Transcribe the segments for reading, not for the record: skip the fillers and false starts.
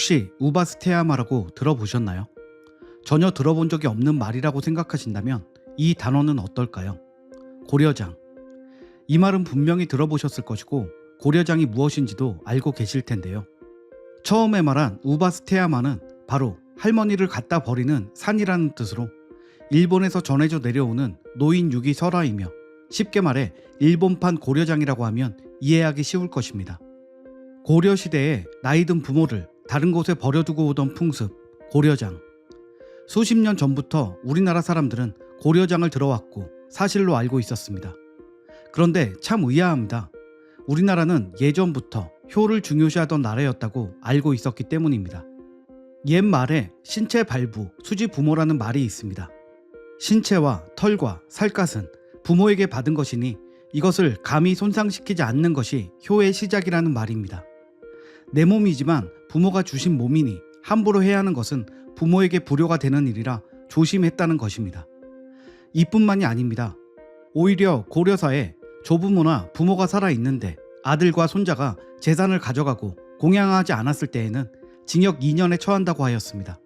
혹시 우바스테야마라고 들어보셨나요? 전혀 들어본 적이 없는 말이라고 생각하신다면 이 단어는 어떨까요? 고려장. 이 말은 분명히 들어보셨을 것이고 고려장이 무엇인지도 알고 계실 텐데요. 처음에 말한 우바스테야마는 바로 할머니를 갖다 버리는 산이라는 뜻으로 일본에서 전해져 내려오는 노인 유기 설화이며, 쉽게 말해 일본판 고려장이라고 하면 이해하기 쉬울 것입니다. 고려시대에 나이든 부모를 다른 곳에 버려두고 오던 풍습, 고려장. 수십 년 전부터 우리나라 사람들은 고려장을 들어왔고 사실로 알고 있었습니다. 그런데 참 의아합니다. 우리나라는 예전부터 효를 중요시하던 나라였다고 알고 있었기 때문입니다. 옛말에 신체 발부, 수지 부모라는 말이 있습니다. 신체와 털과 살갗은 부모에게 받은 것이니 이것을 감히 손상시키지 않는 것이 효의 시작이라는 말입니다. 내 몸이지만 부모가 주신 몸이니 함부로 해야 하는 것은 부모에게 불효가 되는 일이라 조심했다는 것입니다. 이뿐만이 아닙니다. 오히려 고려사에 조부모나 부모가 살아있는데 아들과 손자가 재산을 가져가고 공양하지 않았을 때에는 징역 2년에 처한다고 하였습니다.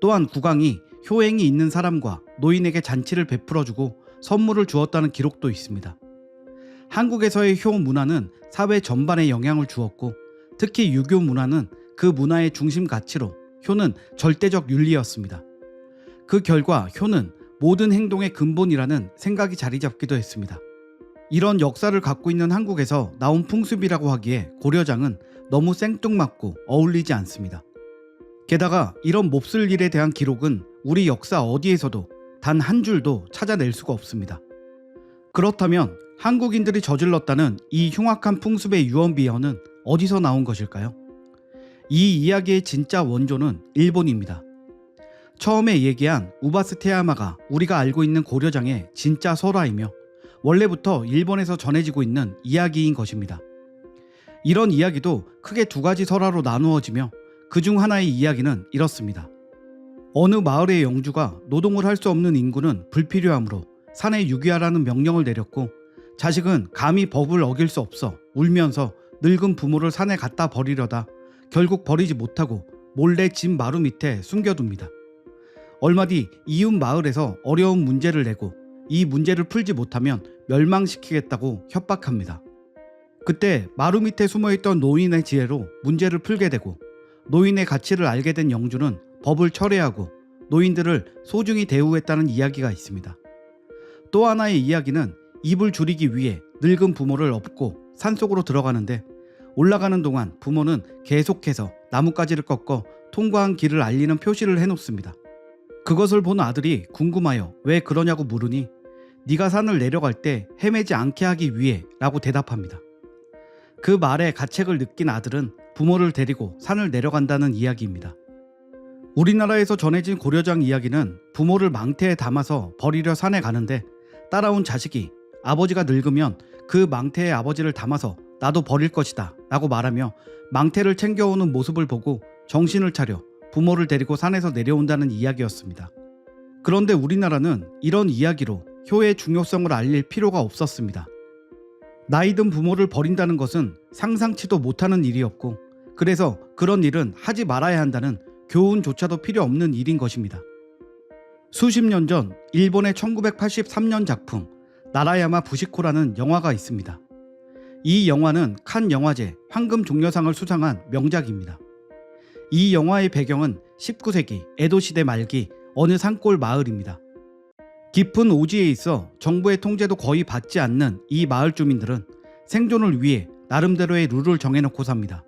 또한 국왕이 효행이 있는 사람과 노인에게 잔치를 베풀어주고 선물을 주었다는 기록도 있습니다. 한국에서의 효 문화는 사회 전반에 영향을 주었고, 특히 유교 문화는 그 문화의 중심 가치로 효는 절대적 윤리였습니다. 그 결과 효는 모든 행동의 근본이라는 생각이 자리 잡기도 했습니다. 이런 역사를 갖고 있는 한국에서 나온 풍습이라고 하기에 고려장은 너무 생뚱맞고 어울리지 않습니다. 게다가 이런 몹쓸 일에 대한 기록은 우리 역사 어디에서도 단 한 줄도 찾아낼 수가 없습니다. 그렇다면 한국인들이 저질렀다는 이 흉악한 풍습의 유언비어는 어디서 나온 것일까요? 이 이야기의 진짜 원조는 일본입니다. 처음에 얘기한 우바스테야마가 우리가 알고 있는 고려장의 진짜 설화이며 원래부터 일본에서 전해지고 있는 이야기인 것입니다. 이런 이야기도 크게 두 가지 설화로 나누어지며 그중 하나의 이야기는 이렇습니다. 어느 마을의 영주가 노동을 할 수 없는 인구는 불필요하므로 산에 유기하라는 명령을 내렸고, 자식은 감히 법을 어길 수 없어 울면서 늙은 부모를 산에 갖다 버리려다 결국 버리지 못하고 몰래 집 마루 밑에 숨겨둡니다. 얼마 뒤 이웃 마을에서 어려운 문제를 내고 이 문제를 풀지 못하면 멸망시키겠다고 협박합니다. 그때 마루 밑에 숨어있던 노인의 지혜로 문제를 풀게 되고, 노인의 가치를 알게 된 영주는 법을 철회하고 노인들을 소중히 대우했다는 이야기가 있습니다. 또 하나의 이야기는 입을 줄이기 위해 늙은 부모를 업고 산속으로 들어가는데, 올라가는 동안 부모는 계속해서 나뭇가지를 꺾어 통과한 길을 알리는 표시를 해놓습니다. 그것을 본 아들이 궁금하여 왜 그러냐고 물으니 네가 산을 내려갈 때 헤매지 않게 하기 위해 라고 대답합니다. 그 말에 가책을 느낀 아들은 부모를 데리고 산을 내려간다는 이야기입니다. 우리나라에서 전해진 고려장 이야기는 부모를 망태에 담아서 버리려 산에 가는데, 따라온 자식이 아버지가 늙으면 그 망태에 아버지를 담아서 나도 버릴 것이다 라고 말하며 망태를 챙겨오는 모습을 보고 정신을 차려 부모를 데리고 산에서 내려온다는 이야기였습니다. 그런데 우리나라는 이런 이야기로 효의 중요성을 알릴 필요가 없었습니다. 나이든 부모를 버린다는 것은 상상치도 못하는 일이었고, 그래서 그런 일은 하지 말아야 한다는 교훈조차도 필요 없는 일인 것입니다. 수십 년 전 일본의 1983년 작품 나라야마 부시코라는 영화가 있습니다. 이 영화는 칸 영화제 황금종려상을 수상한 명작입니다. 이 영화의 배경은 19세기 에도 시대 말기 어느 산골 마을입니다. 깊은 오지에 있어 정부의 통제도 거의 받지 않는 이 마을 주민들은 생존을 위해 나름대로의 룰을 정해놓고 삽니다.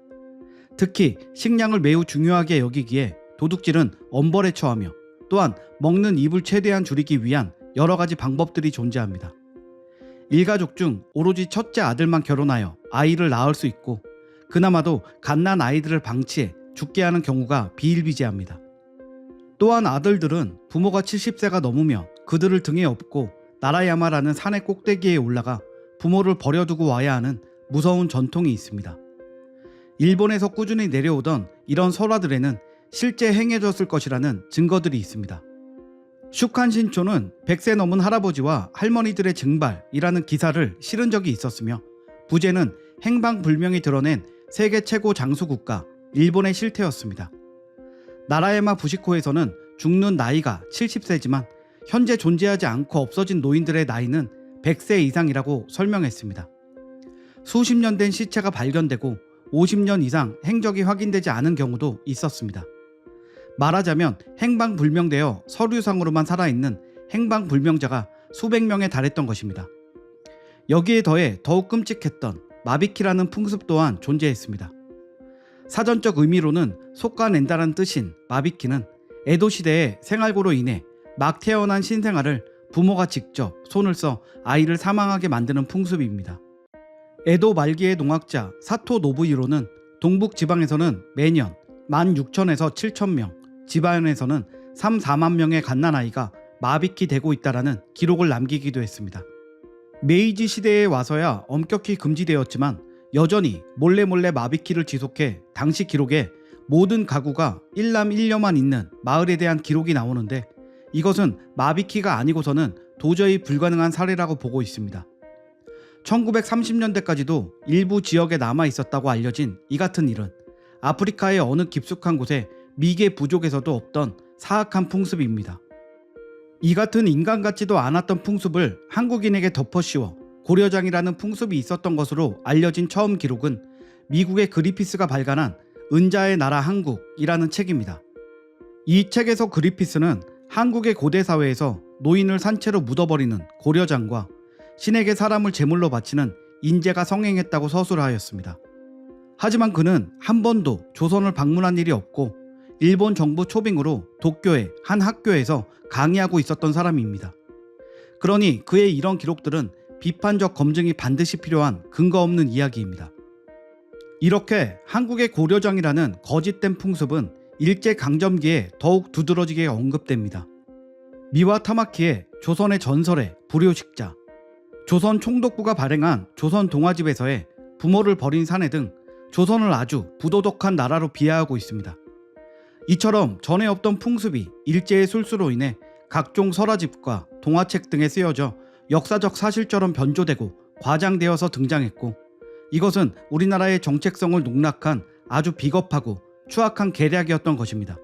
특히 식량을 매우 중요하게 여기기에 도둑질은 엄벌에 처하며, 또한 먹는 입을 최대한 줄이기 위한 여러 가지 방법들이 존재합니다. 일가족 중 오로지 첫째 아들만 결혼하여 아이를 낳을 수 있고, 그나마도 갓난 아이들을 방치해 죽게 하는 경우가 비일비재합니다. 또한 아들들은 부모가 70세가 넘으면 그들을 등에 업고 나라야마라는 산의 꼭대기에 올라가 부모를 버려두고 와야 하는 무서운 전통이 있습니다. 일본에서 꾸준히 내려오던 이런 설화들에는 실제 행해졌을 것이라는 증거들이 있습니다. 슈칸 신초는 100세 넘은 할아버지와 할머니들의 증발이라는 기사를 실은 적이 있었으며, 부제는 행방불명이 드러낸 세계 최고 장수국가 일본의 실태였습니다. 나라야마 부시코에서는 죽는 나이가 70세지만 현재 존재하지 않고 없어진 노인들의 나이는 100세 이상이라고 설명했습니다. 수십 년 된 시체가 발견되고 50년 이상 행적이 확인되지 않은 경우도 있었습니다. 말하자면 행방불명되어 서류상으로만 살아있는 행방불명자가 수백 명에 달했던 것입니다. 여기에 더해 더욱 끔찍했던 마비키라는 풍습 또한 존재했습니다. 사전적 의미로는 속가낸다는 뜻인 마비키는 에도 시대의 생활고로 인해 막 태어난 신생아를 부모가 직접 손을 써 아이를 사망하게 만드는 풍습입니다. 에도 말기의 농학자 사토 노부히로는 동북 지방에서는 매년 16,000에서 7,000명, 지방에서는 3, 4만 명의 갓난아이가 마비키 되고 있다라는 기록을 남기기도 했습니다. 메이지 시대에 와서야 엄격히 금지되었지만 여전히 몰래 마비키를 지속해 당시 기록에 모든 가구가 1남 1녀만 있는 마을에 대한 기록이 나오는데 이것은 마비키가 아니고서는 도저히 불가능한 사례라고 보고 있습니다. 1930년대까지도 일부 지역에 남아 있었다고 알려진 이 같은 일은 아프리카의 어느 깊숙한 곳에 미개 부족에서도 없던 사악한 풍습입니다. 이 같은 인간 같지도 않았던 풍습을 한국인에게 덮어씌워 고려장이라는 풍습이 있었던 것으로 알려진 처음 기록은 미국의 그리피스가 발간한 은자의 나라 한국이라는 책입니다. 이 책에서 그리피스는 한국의 고대 사회에서 노인을 산채로 묻어버리는 고려장과 신에게 사람을 제물로 바치는 인재가 성행했다고 서술하였습니다. 하지만 그는 한 번도 조선을 방문한 일이 없고 일본 정부 초빙으로 도쿄의 한 학교에서 강의하고 있었던 사람입니다. 그러니 그의 이런 기록들은 비판적 검증이 반드시 필요한 근거 없는 이야기입니다. 이렇게 한국의 고려장이라는 거짓된 풍습은 일제강점기에 더욱 두드러지게 언급됩니다. 미와 타마키의 조선의 전설의 불효식자, 조선 총독부가 발행한 조선 동화집에서의 부모를 버린 사내 등 조선을 아주 부도덕한 나라로 비하하고 있습니다. 이처럼 전에 없던 풍습이 일제의 술수로 인해 각종 설화집과 동화책 등에 쓰여져 역사적 사실처럼 변조되고 과장되어서 등장했고 이것은 우리나라의 정체성을 농락한 아주 비겁하고 추악한 계략이었던 것입니다.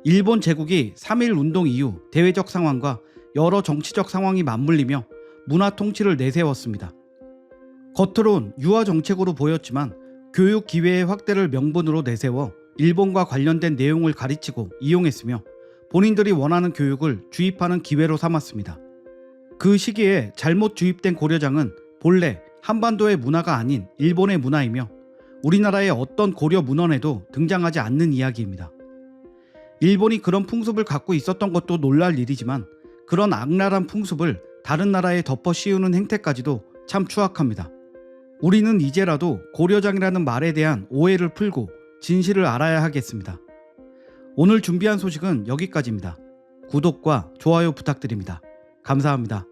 일본 제국이 3.1 운동 이후 대외적 상황과 여러 정치적 상황이 맞물리며 문화 통치를 내세웠습니다. 겉으론 유화 정책으로 보였지만 교육 기회의 확대를 명분으로 내세워 일본과 관련된 내용을 가르치고 이용했으며 본인들이 원하는 교육을 주입하는 기회로 삼았습니다. 그 시기에 잘못 주입된 고려장은 본래 한반도의 문화가 아닌 일본의 문화이며 우리나라의 어떤 고려 문헌에도 등장하지 않는 이야기입니다. 일본이 그런 풍습을 갖고 있었던 것도 놀랄 일이지만 그런 악랄한 풍습을 다른 나라에 덮어 씌우는 행태까지도 참 추악합니다. 우리는 이제라도 고려장이라는 말에 대한 오해를 풀고 진실을 알아야 하겠습니다. 오늘 준비한 소식은 여기까지입니다. 구독과 좋아요 부탁드립니다. 감사합니다.